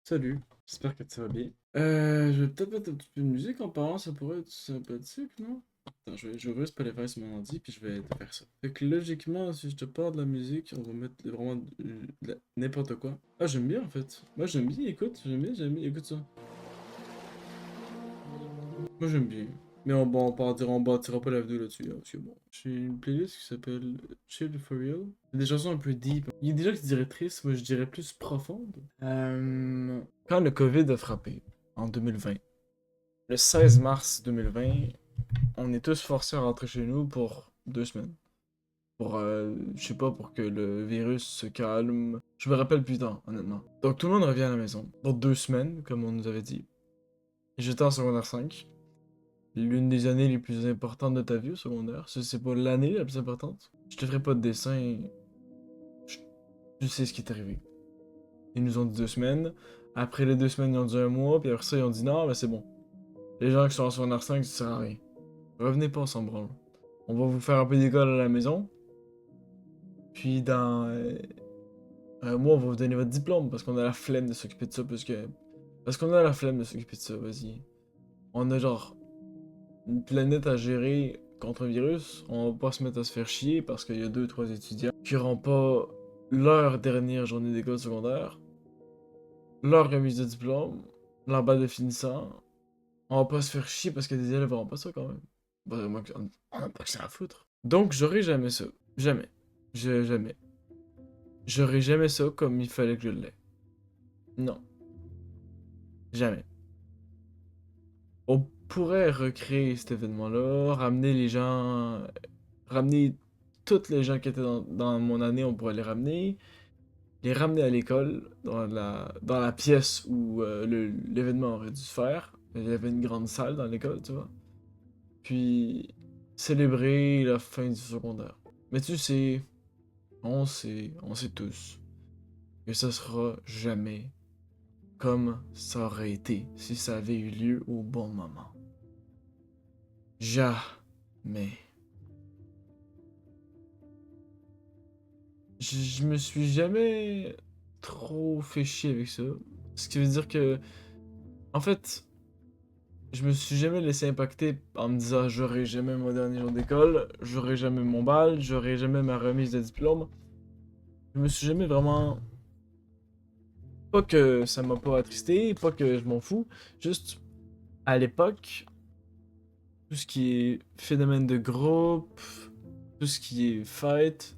Salut, j'espère que tu vas bien. Je vais peut-être mettre un petit peu de musique en parlant, ça pourrait être sympathique, non? Attends, je vais ouvrir Spotify sur mon ordi, puis je vais te faire ça. Fait que logiquement, si je te parle de la musique, on va mettre vraiment n'importe quoi. Ah, j'aime bien en fait. Moi j'aime bien, écoute, j'aime bien, écoute ça. Moi j'aime bien. Mais on bâtira pas la vidéo là-dessus, hein, parce que bon. J'ai une playlist qui s'appelle Chill for Real. C'est des chansons un peu deep. Il y a des gens qui diraient tristes, moi je dirais plus profondes. Quand le Covid a frappé, en 2020, le 16 mars 2020, on est tous forcés à rentrer chez nous pour 2 semaines. Pour, je sais pas, pour que le virus se calme. Je me rappelle plus tard, honnêtement. Donc tout le monde revient à la maison. Pour 2 semaines, comme on nous avait dit. J'étais en secondaire 5. L'une des années les plus importantes de ta vie au secondaire. Si c'est pas l'année la plus importante. Je te ferai pas de dessin. Je, je sais ce qui est arrivé. Ils nous ont dit 2 semaines. Après les 2 semaines, ils ont dit un mois. Puis après ça, ils ont dit non, mais c'est bon. Les gens qui sont en secondaire 5, ça sert à rien. Revenez pas, on s'en branle. On va vous faire un peu d'école à la maison. Puis dans un mois, on va vous donner votre diplôme parce qu'on a la flemme de s'occuper de ça. Parce qu'on a la flemme de s'occuper de ça, vas-y. On a genre une planète à gérer contre un virus. On va pas se mettre à se faire chier parce qu'il y a 2, 3 étudiants qui n'auront pas leur dernière journée d'école secondaire, leur remise de diplôme, leur balle de finissant. On va pas se faire chier parce que des élèves n'auront pas ça quand même. Bah, moi, on a pas que ça à foutre. Donc, j'aurai jamais ça. Jamais. Jamais. J'aurai jamais ça comme il fallait que je l'ai. Non. Jamais. On pourrait recréer cet événement-là, ramener les gens. Ramener toutes les gens qui étaient dans mon année, on pourrait les ramener. Les ramener à l'école, dans la pièce où l'événement aurait dû se faire. Il y avait une grande salle dans l'école, tu vois. Puis célébrer la fin du secondaire. Mais tu sais, on sait tous que ça sera jamais comme ça aurait été si ça avait eu lieu au bon moment. Jamais. Je me suis jamais trop fait chier avec ça. Ce qui veut dire que, en fait, je me suis jamais laissé impacter en me disant j'aurai jamais mon dernier jour d'école, j'aurai jamais mon bal, j'aurai jamais ma remise de diplôme. Je me suis jamais vraiment. Pas que ça m'a pas attristé, pas que je m'en fous, juste à l'époque, tout ce qui est phénomène de groupe, tout ce qui est fête,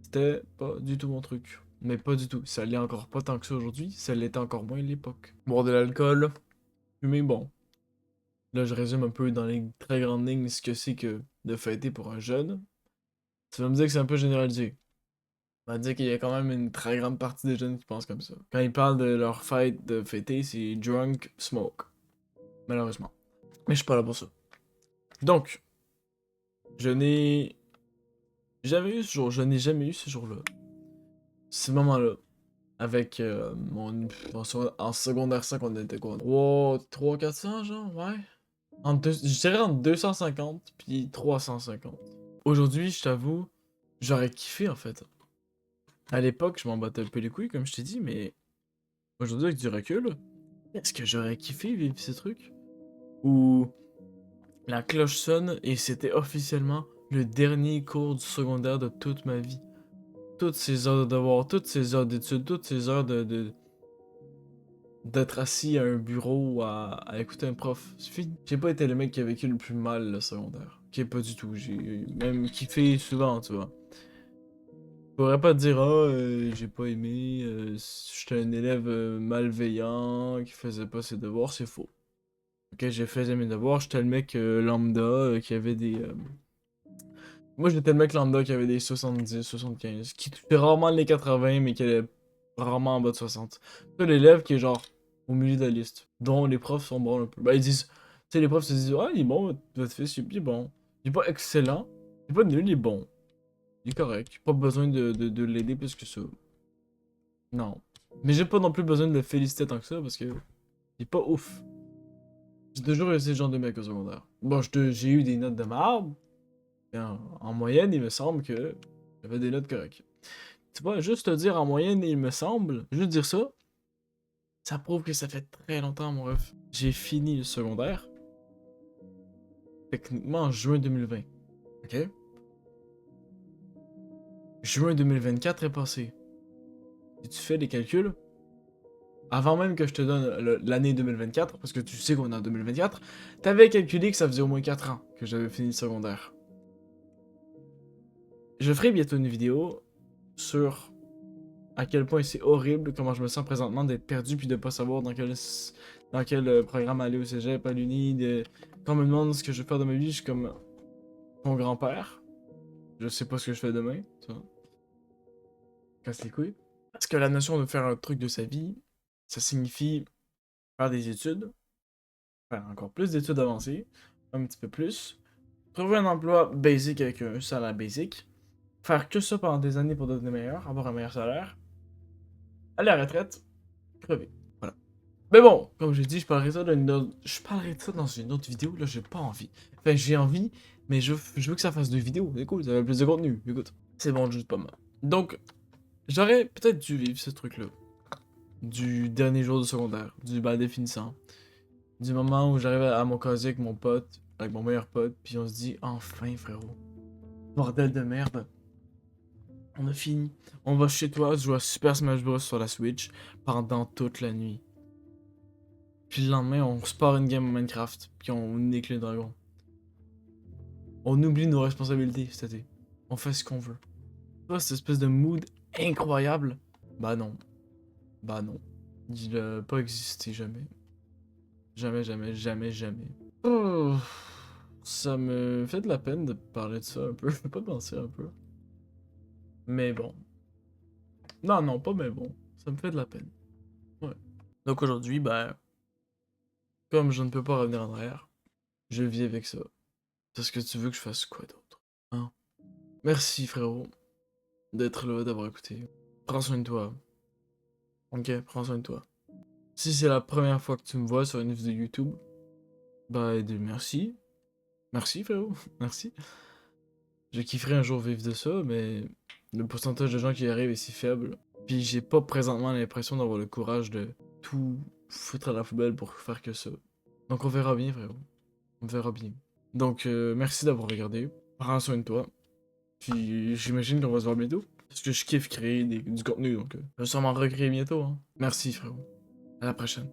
c'était pas du tout mon truc. Mais pas du tout. Ça l'est encore pas tant que ça aujourd'hui, ça l'était encore moins à l'époque. Boire de l'alcool, fumer, bon. Là, je résume un peu dans les très grandes lignes ce que c'est que de fêter pour un jeune. Tu vas me dire que c'est un peu généralisé. On va dire qu'il y a quand même une très grande partie des jeunes qui pensent comme ça. Quand ils parlent de leur fête de fêter, c'est drunk, smoke. Malheureusement. Mais je suis pas là pour ça. Donc, je n'ai jamais eu ce jour. Je n'ai jamais eu ce jour-là. Ce moment-là. Avec en secondaire 5, on était quoi? 400 genre, ouais. Je dirais entre 250 puis 350. Aujourd'hui, je t'avoue, j'aurais kiffé en fait. À l'époque, je m'en battais un peu les couilles, comme je t'ai dit, mais aujourd'hui, avec du recul, est-ce que j'aurais kiffé vivre ces trucs? Où la cloche sonne et c'était officiellement le dernier cours du secondaire de toute ma vie. Toutes ces heures de devoir, toutes ces heures d'études, toutes ces heures d'être assis à un bureau à écouter un prof. C'est fini. J'ai pas été le mec qui a vécu le plus mal le secondaire. Qui pas du tout. J'ai même kiffé souvent, tu vois. Je pourrais pas te dire, j'ai pas aimé, j'étais un élève malveillant qui faisait pas ses devoirs, c'est faux. Ok, j'ai fait mes devoirs, j'étais le mec lambda qui avait des. Moi, j'étais le mec lambda qui avait des 70, 75, qui touchait rarement les 80, mais qui allait rarement en bas de 60. C'est l'élève qui est genre au milieu de la liste, dont les profs sont bons un peu. Bah, ils disent. Tu sais, les profs se disent, ah, il est bon, votre fils, il est bon. Il est pas excellent, il est pas nul, il est bon. Il est correct. Pas besoin de l'aider plus que ça. Non. Mais j'ai pas non plus besoin de le féliciter tant que ça parce que il est pas ouf. J'ai toujours eu ce genre de mec au secondaire. Bon, j'ai eu des notes de marbre. Mais en moyenne, il me semble que j'avais des notes correctes. Tu vois, juste te dire en moyenne, il me semble, juste dire ça, Ça prouve que ça fait très longtemps, mon ref. J'ai fini le secondaire, techniquement en juin 2020. Ok? Juin 2024 est passé. Si tu fais les calculs, avant même que je te donne l'année 2024, parce que tu sais qu'on est en 2024, t'avais calculé que ça faisait au moins 4 ans que j'avais fini le secondaire. Je ferai bientôt une vidéo sur à quel point c'est horrible comment je me sens présentement d'être perdu puis de pas savoir dans quel programme aller au cégep, à l'uni. Quand on me demande ce que je vais faire de ma vie, je suis comme ton grand-père. Je sais pas ce que je fais demain, tu vois. Casse les couilles. Parce que la notion de faire un truc de sa vie, ça signifie faire des études, faire encore plus d'études avancées, un petit peu plus, trouver un emploi basic avec un salaire basic, faire que ça pendant des années pour devenir meilleur, avoir un meilleur salaire, aller à la retraite, crever. Voilà. Mais bon, comme j'ai dit, je parlerai de ça dans une autre vidéo, là j'ai pas envie. Enfin j'ai envie, mais je veux que ça fasse 2 vidéos, c'est cool, ça fait plus de contenu, écoute. C'est bon, juste pas mal. Donc, j'aurais peut-être dû vivre ce truc-là. Du dernier jour de secondaire, du bal définissant. Du moment où j'arrive à mon casier avec mon pote, avec mon meilleur pote, puis on se dit enfin frérot. Bordel de merde. On a fini. On va chez toi jouer à Super Smash Bros sur la Switch pendant toute la nuit. Puis le lendemain, on se part une game Minecraft, puis on nique les dragons. On oublie nos responsabilités cet été. On fait ce qu'on veut. Tu vois, cette espèce de mood incroyable. Bah non. Bah non. Il a pas existé jamais. Jamais, jamais, jamais, jamais. Oh, ça me fait de la peine de parler de ça un peu. Je peux pas te mentir un peu. Mais bon. Non, non, pas mais bon. Ça me fait de la peine. Ouais. Donc aujourd'hui, ben, comme je ne peux pas revenir en arrière, je vis avec ça. Est-ce que tu veux que je fasse quoi d'autre? Hein? Merci frérot d'être là, d'avoir écouté. Prends soin de toi. Ok, prends soin de toi. Si c'est la première fois que tu me vois sur une vidéo YouTube, bah merci. Merci frérot, merci. Je kifferais un jour vivre de ça, mais le pourcentage de gens qui y arrivent est si faible. Puis j'ai pas présentement l'impression d'avoir le courage de tout foutre à la poubelle pour faire que ça. Donc on verra bien frérot. On verra bien. Donc merci d'avoir regardé. Prends soin de toi. Puis j'imagine qu'on va se voir bientôt. Parce que je kiffe créer du contenu, donc je vais sûrement recréer bientôt. Hein. Merci frérot. À la prochaine.